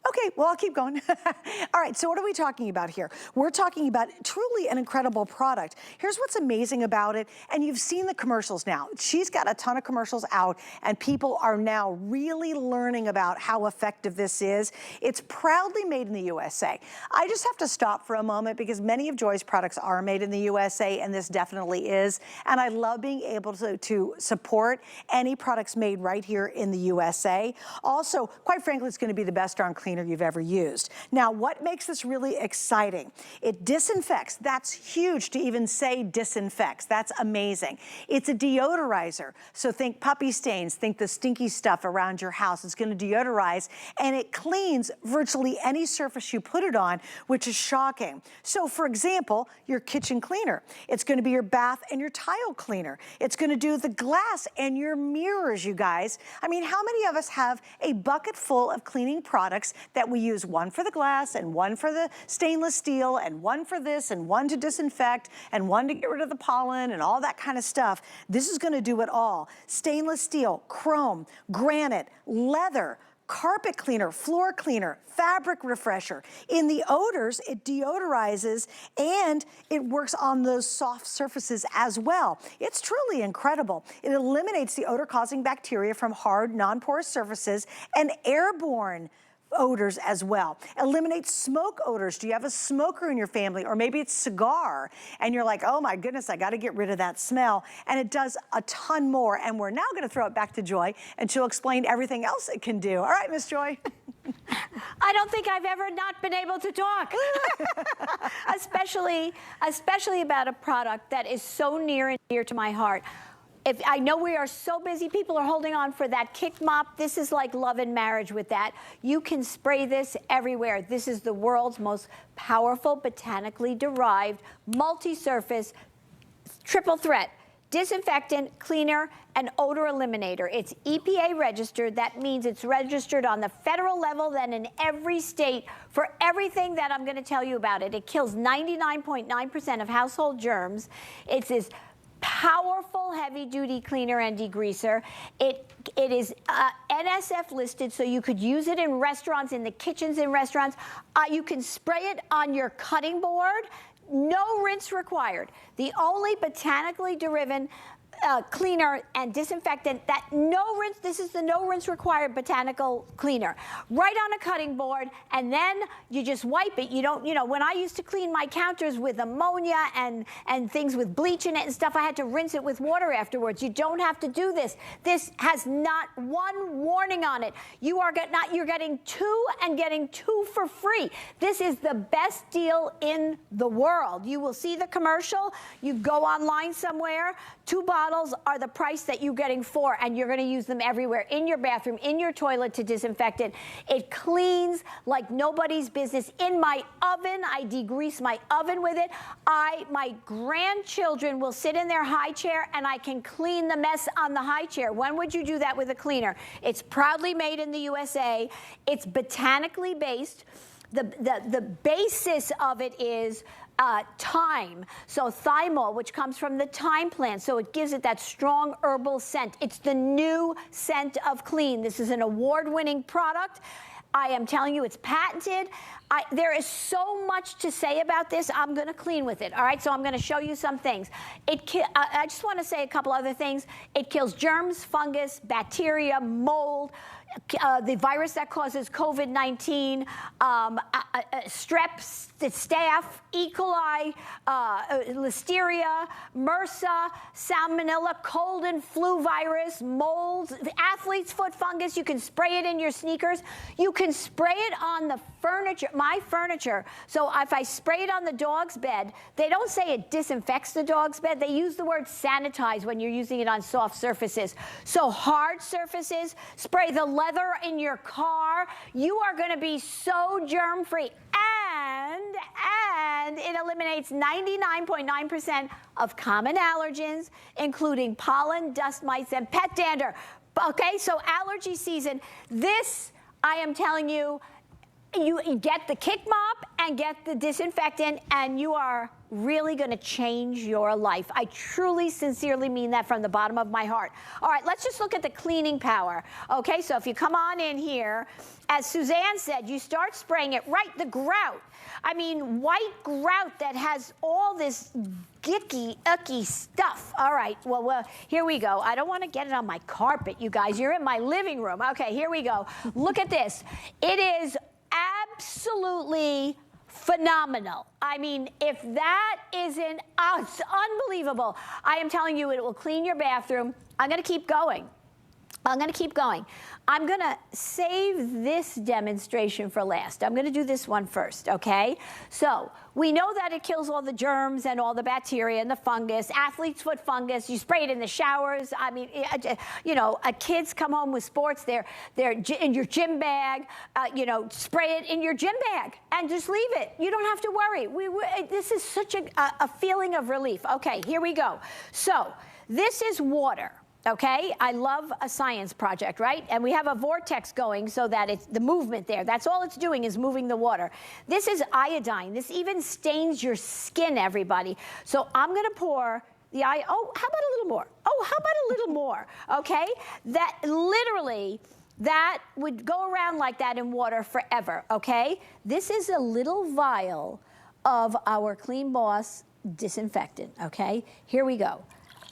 Okay, well, I'll keep going. All right, so what are we talking about here? We're talking about truly an incredible product. Here's what's amazing about it, and you've seen the commercials now. She's got a ton of commercials out, and people are now really learning about how effective this is. It's proudly made in the USA. I just have to stop for a moment because many of Joy's products are made in the USA, and this definitely is. And I love being able to support any products made right here in the USA. Also, quite frankly, it's going to be the best darn cleaner you've ever used. Now, what makes this really exciting? It disinfects. That's huge to even say disinfects. That's amazing. It's a deodorizer. So think puppy stains, think the stinky stuff around your house. It's going to deodorize, and it cleans virtually any surface you put it on, which is shocking. So for example, your kitchen cleaner. It's going to be your bath and your tile cleaner. It's going to do the glass and your mirrors, you guys. I mean, how many of us have a bucket full of cleaning products that we use, one for the glass and one for the stainless steel and one for this and one to disinfect and one to get rid of the pollen and all that kind of stuff? This is going to do it all. Stainless steel, chrome, granite, leather, carpet cleaner, floor cleaner, fabric refresher. In the odors, it deodorizes and it works on those soft surfaces as well. It's truly incredible. It eliminates the odor-causing bacteria from hard, non-porous surfaces and airborne odors as well. Eliminates smoke odors. Do you have a smoker in your family, or maybe it's cigar and you're like, oh my goodness, I got to get rid of that smell? And it does a ton more. And we're now going to throw it back to Joy, and she'll explain everything else it can do. All right, Miss Joy. I don't think I've ever not been able to talk, especially about a product that is so near and dear to my heart. I know we are so busy, people are holding on for that kick mop. This is like love and marriage with that. You can spray this everywhere. This is the world's most powerful botanically derived multi-surface triple threat disinfectant, cleaner, and odor eliminator. It's EPA registered. That means it's registered on the federal level, then in every state for everything that I'm going to tell you about it. It kills 99.9% of household germs. It's this powerful heavy-duty cleaner and degreaser. It is NSF listed, so you could use it in restaurants, in the kitchens in restaurants. You can spray it on your cutting board. No rinse required. The only botanically derived cleaner and disinfectant that no rinse, this is the no rinse required botanical cleaner. Right on a cutting board, and then you just wipe it. You don't, you know, when I used to clean my counters with ammonia and things with bleach in it and stuff, I had to rinse it with water afterwards. You don't have to do this. This has not one warning on it. You're getting 2 and getting 2 for free. This is the best deal in the world. You will see the commercial. You go online somewhere, 2 bottles are the price that you're getting 4, and you're going to use them everywhere, in your bathroom, in your toilet to disinfect it. It cleans like nobody's business. In my oven, I degrease my oven with it. My grandchildren will sit in their high chair, and I can clean the mess on the high chair. When would you do that with a cleaner? It's proudly made in the USA. It's botanically based. The basis of it is thyme, so thymol, which comes from the thyme plant, so it gives it that strong herbal scent. It's the new scent of clean. This is an award-winning product. I am telling you, it's patented. There is so much to say about this. I'm going to clean with it, all right? So I'm going to show you some things. I just want to say a couple other things. It kills germs, fungus, bacteria, mold, the virus that causes COVID-19, strep, staph, E. coli, listeria, MRSA, salmonella, cold and flu virus, molds, athlete's foot fungus. You can spray it in your sneakers. You can spray it on the furniture, my furniture. So if I spray it on the dog's bed, they don't say it disinfects the dog's bed. They use the word sanitize when you're using it on soft surfaces. So hard surfaces, spray the leather in your car. You are going to be so germ-free. And it eliminates 99.9% of common allergens, including pollen, dust mites, and pet dander. Okay, so allergy season. This, I am telling you, you get the kick mop and get the disinfectant, and you are really going to change your life. I truly, sincerely mean that from the bottom of my heart. All right, let's just look at the cleaning power. Okay, so if you come on in here, as Suzanne said, you start spraying it right, the grout. I mean, white grout that has all this icky stuff. All right, well, here we go. I don't want to get it on my carpet, you guys. You're in my living room. Okay, here we go. Look at this. It is absolutely phenomenal. I mean, if that isn't, it's unbelievable. I am telling you, it will clean your bathroom. I'm going to keep going. I'm going to save this demonstration for last. I'm going to do this one first, okay? So we know that it kills all the germs and all the bacteria and the fungus, athlete's foot fungus. You spray it in the showers. I mean, you know, kids come home with sports. They're in your gym bag. You know, spray it in your gym bag and just leave it. You don't have to worry. This is such a feeling of relief. Okay, here we go. So this is water. Okay, I love a science project, right? And we have a vortex going so that it's the movement there. That's all it's doing is moving the water. This is iodine. This even stains your skin, everybody. So I'm going to pour the how about a little more? Oh, how about a little more? Okay, that literally, that would go around like that in water forever, okay? This is a little vial of our CleanBoss disinfectant, okay? Here we go.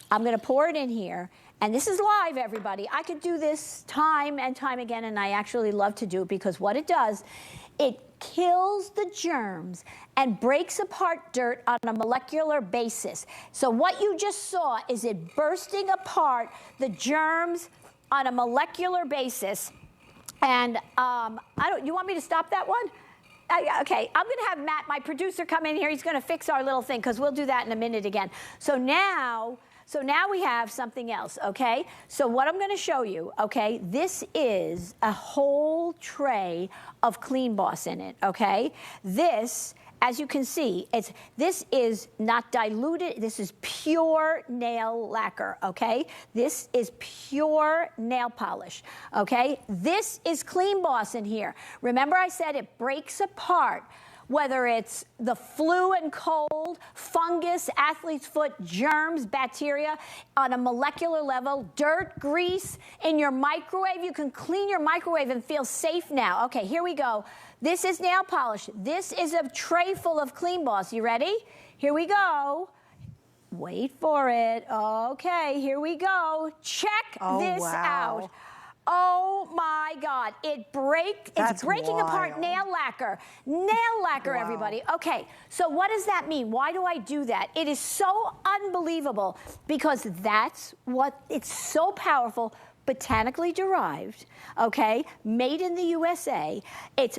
I'm going to pour it in here. And this is live, everybody. I could do this time and time again, and I actually love to do it because what it does, it kills the germs and breaks apart dirt on a molecular basis. So what you just saw is it bursting apart the germs on a molecular basis. And you want me to stop that one? Okay, I'm going to have Matt, my producer, come in here. He's going to fix our little thing because we'll do that in a minute again. So now we have something else, okay? So what I'm going to show you, okay, this is a whole tray of CleanBoss in it, okay? This, as you can see, this is not diluted. This is pure nail lacquer, okay? This is pure nail polish, okay? This is CleanBoss in here. Remember I said it breaks apart, whether it's the flu and cold, fungus, athlete's foot, germs, bacteria, on a molecular level, dirt, grease, in your microwave. You can clean your microwave and feel safe now. Okay, here we go. This is nail polish. This is a tray full of CleanBoss. You ready? Here we go. Wait for it. Okay, here we go. Check this out. Oh my God, it's breaking apart nail lacquer. Nail lacquer, everybody. Okay, so what does that mean? Why do I do that? It is so unbelievable because it's so powerful, botanically derived, okay, made in the USA. It's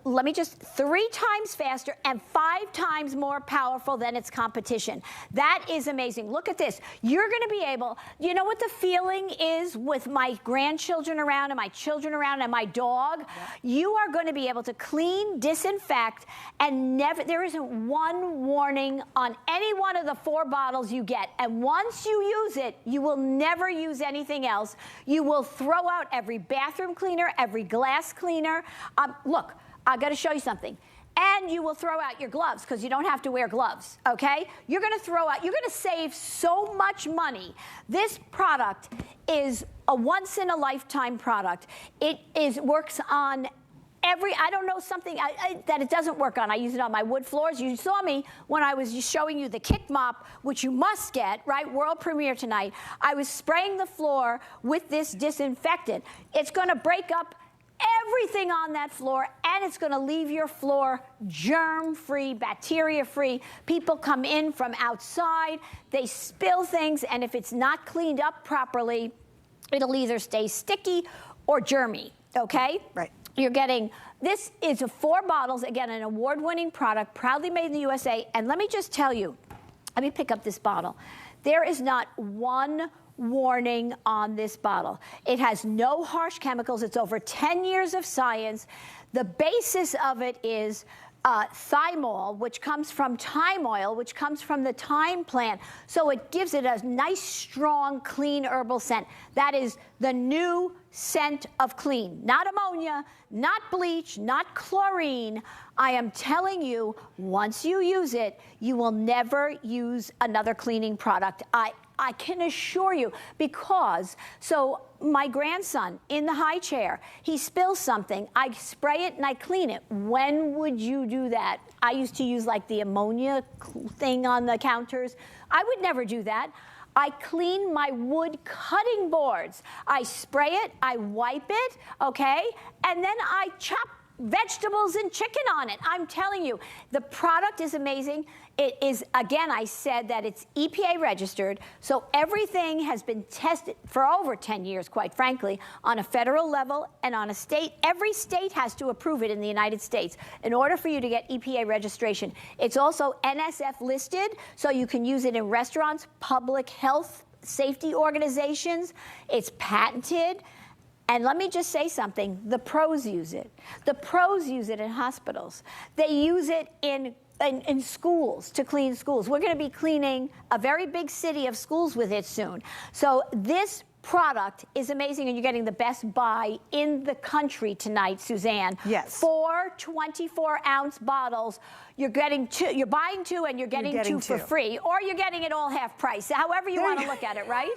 let me just 3 times faster and 5 times more powerful than its competition. That is amazing. Look at this. You're going to be able, you know what the feeling is with my grandchildren around and my children around and my dog? Yep. You are going to be able to clean, disinfect, and there isn't one warning on any one of the 4 bottles you get. And once you use it, you will never use anything else. You will throw out every bathroom cleaner, every glass cleaner. Look, I got to show you something. And you will throw out your gloves because you don't have to wear gloves, okay? You're going to save so much money. This product is a once-in-a-lifetime product. It works on I don't know something that it doesn't work on. I use it on my wood floors. You saw me when I was showing you the kick mop, which you must get, right? World premiere tonight. I was spraying the floor with this disinfectant. It's going to break up everything on that floor, and it's going to leave your floor germ-free, bacteria-free. People come in from outside, they spill things, and if it's not cleaned up properly, it'll either stay sticky or germy, okay? Right. You're getting, this is 4 bottles, again, an award-winning product, proudly made in the USA, and let me just tell you, let me pick up this bottle. There is not one warning on this bottle. It has no harsh chemicals. It's over 10 years of science. The basis of it is thymol, which comes from thyme oil, which comes from the thyme plant. So it gives it a nice, strong, clean herbal scent. That is the new scent of clean. Not ammonia, not bleach, not chlorine. I am telling you, once you use it, you will never use another cleaning product. I can assure you, because, so my grandson in the high chair, he spills something, I spray it and I clean it. When would you do that? I used to use like the ammonia thing on the counters. I would never do that. I clean my wood cutting boards. I spray it, I wipe it, okay? And then I chop vegetables and chicken on it. I'm telling you, the product is amazing. It is, again, I said that it's EPA registered, so everything has been tested for over 10 years, quite frankly, on a federal level and on a state. Every state has to approve it in the United States in order for you to get EPA registration. It's also NSF listed, so you can use it in restaurants, public health safety organizations. It's patented. And let me just say something, the pros use it. The pros use it in hospitals. They use it in schools, to clean schools. We're going to be cleaning a very big city of schools with it soon. So this product is amazing, and you're getting the best buy in the country tonight, Suzanne. Yes. 4 24-ounce bottles. You're getting 2. You're buying 2, and you're getting 2 for free, or you're getting it all half price. However you want to look at it, right?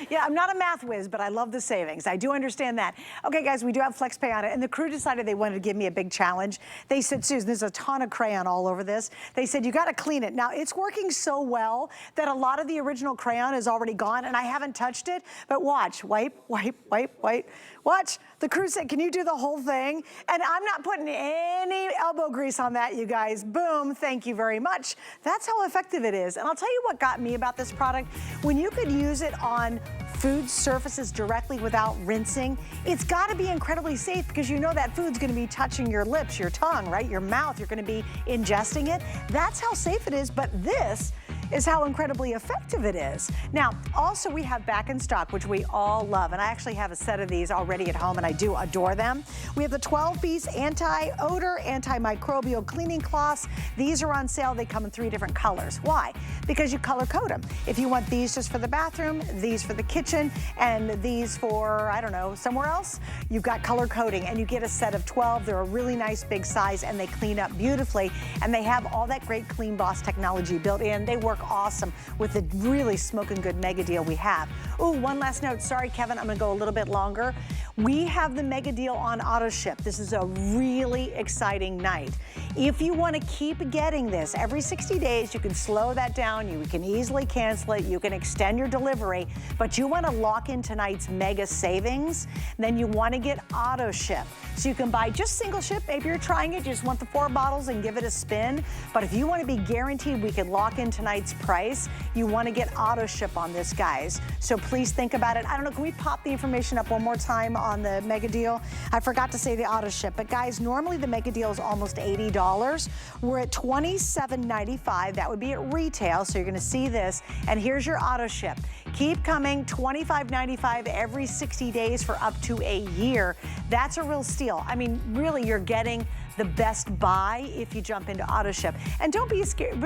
Yeah, I'm not a math whiz, but I love the savings. I do understand that. Okay, guys, we do have FlexPay on it, and the crew decided they wanted to give me a big challenge. They said, Susan, there's a ton of crayon all over this. They said, you got to clean it. Now, it's working so well that a lot of the original crayon is already gone, and I haven't touched it, but watch, wipe, wipe, wipe, wipe. Watch, the crew said, can you do the whole thing? And I'm not putting any elbow grease on that, you guys. Boom, thank you very much. That's how effective it is. And I'll tell you what got me about this product. When you could use it on food surfaces directly without rinsing, it's gotta be incredibly safe because you know that food's gonna be touching your lips, your tongue, right? Your mouth, you're gonna be ingesting it. That's how safe it is, but this is how incredibly effective it is. Now, also we have back in stock, which we all love, and I actually have a set of these already at home, and I do adore them. We have the 12-piece anti-odor, antimicrobial cleaning cloths. These are on sale. They come in 3 different colors. Why? Because you color code them. If you want these just for the bathroom, these for the kitchen, and these for, I don't know, somewhere else, you've got color coding, and you get a set of 12. They're a really nice big size, and they clean up beautifully, and they have all that great CleanBoss technology built in. They work awesome with the really smoking good mega deal we have. Ooh, one last note. Sorry, Kevin, I'm gonna go a little bit longer. We have the mega deal on auto ship. This is a really exciting night. If you want to keep getting this every 60 days, you can slow that down. You can easily cancel it. You can extend your delivery, but you want to lock in tonight's mega savings, then you want to get auto ship. So you can buy just single ship. Maybe you're trying it, you just want the 4 bottles and give it a spin. But if you want to be guaranteed we can lock in tonight's price, you want to get auto ship on this, guys. So please think about it. I don't know, can we pop the information up one more time on the mega deal? I forgot to say the auto ship, but guys, normally the mega deal is almost $80. We're at $27.95. That would be at retail, so you're gonna see this. And here's your auto ship. Keep coming, $25.95 every 60 days for up to a year. That's a real steal. I mean, really, you're getting the best buy if you jump into auto ship. And don't be scared.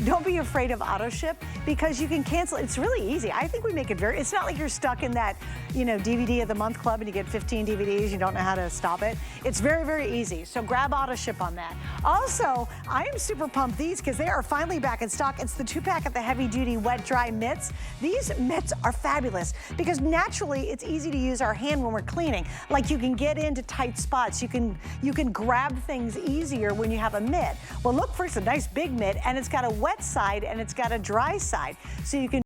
Don't be afraid of auto ship, because you can cancel. It's really easy. I think we make it very, it's not like you're stuck in that, you know, DVD of the month club and you get 15 DVDs, you don't know how to stop it. It's very, very easy. So grab auto ship on that. Also, I am super pumped these because they are finally back in stock. It's the 2-pack of the heavy duty wet dry mitts. These mitts are fabulous because naturally it's easy to use our hand when we're cleaning. Like you can get into tight spots. You can grab things easier when you have a mitt. Well, look, first, a nice big mitt, and it's got a wet side and it's got a dry side. So you can